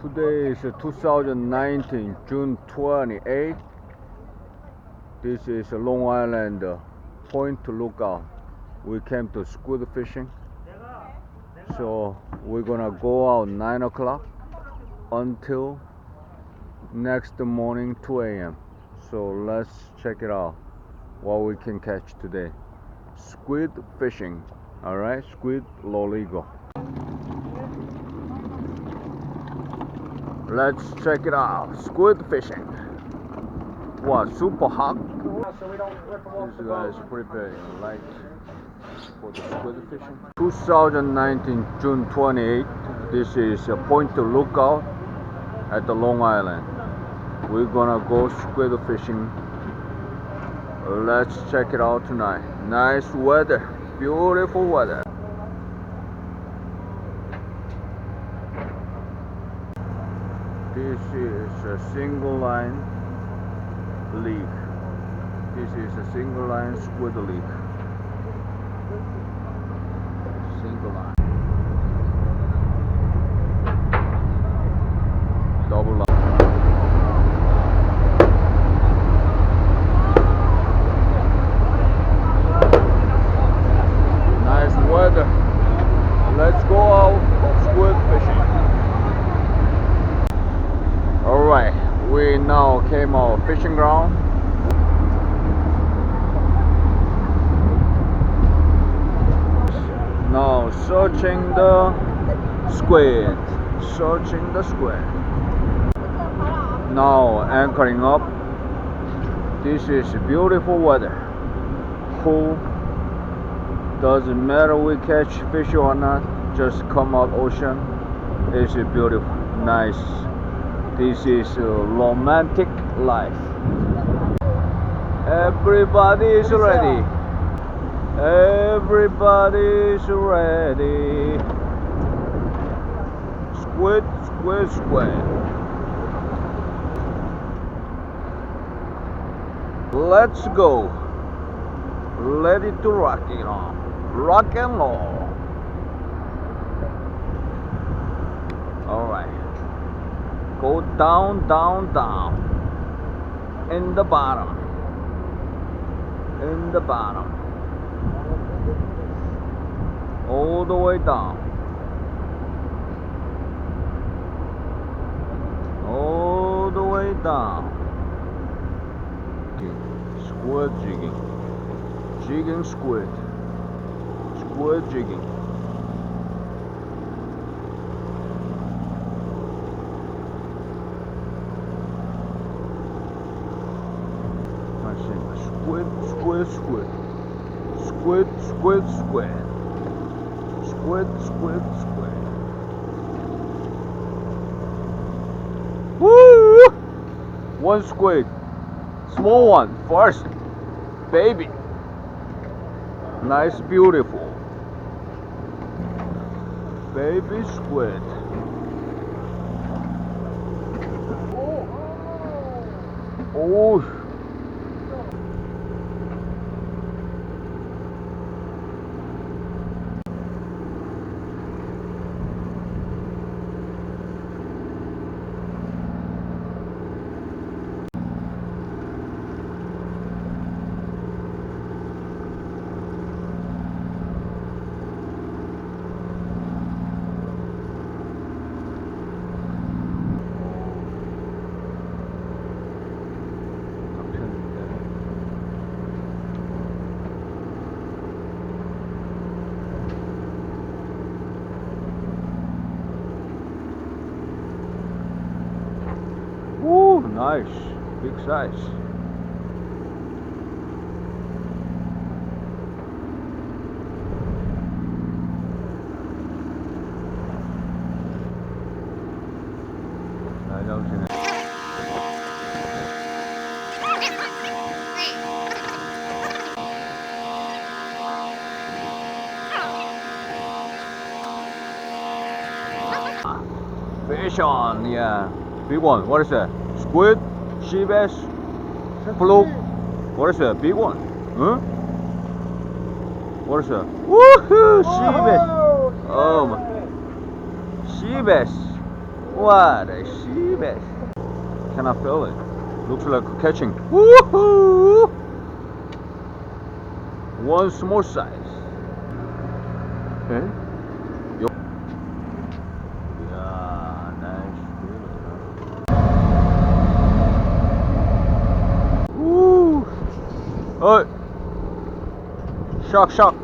Today is 2019, June 28th. This is Long Island Point Lookout. We came to squid fishing. So we're gonna go out 9 o'clock until next morning 2 a.m. So let's check it out what we can catch today. Squid fishing. Alright, squid loligo. Let's check it out. Squid fishing. Wow, super hot. These guys preparing light for the squid fishing. 2019, June 28th. This is a Point Lookout at the Long Island. We're gonna go squid fishing. Let's check it out tonight. Nice weather, beautiful weather. This is a single line leak. This is a single line squid leak. Single line. Double line. Nice weather. Let's go out squid fishing. Alright, we now came our fishing ground. Now searching the squid. Searching the squid. Now anchoring up. This is beautiful weather. Cool. Doesn't matter we catch fish or not. Just come out ocean. It's beautiful. Nice. This is a romantic life. Everybody is ready. Everybody is ready. Squid, squid, squid. Let's go. Ready to rock it on. Rock and roll. Alright. Go down, down, down. In the bottom. In the bottom. All the way down. All the way down. Squid jigging. Jigging squid. Squid jigging. Squid, squid, squid. Squid, squid, squid. Squid, squid, squid. Woo! One squid. Small one first. Baby. Nice, beautiful. Baby squid. Oh. Ooh, nice, big size. 잘 잡으시네. Fish on, yeah. Big one. What is that? Squid? Sea bass? Fluke? What is that? Big one? Huh? What is that? Woohoo! Sea bass! Oh my. Sea bass! What a sheepish. Cannot feel it. Looks like catching. Woohoo! One small size. Okay. Yeah, nice. Woo! Oh! Shock, shock.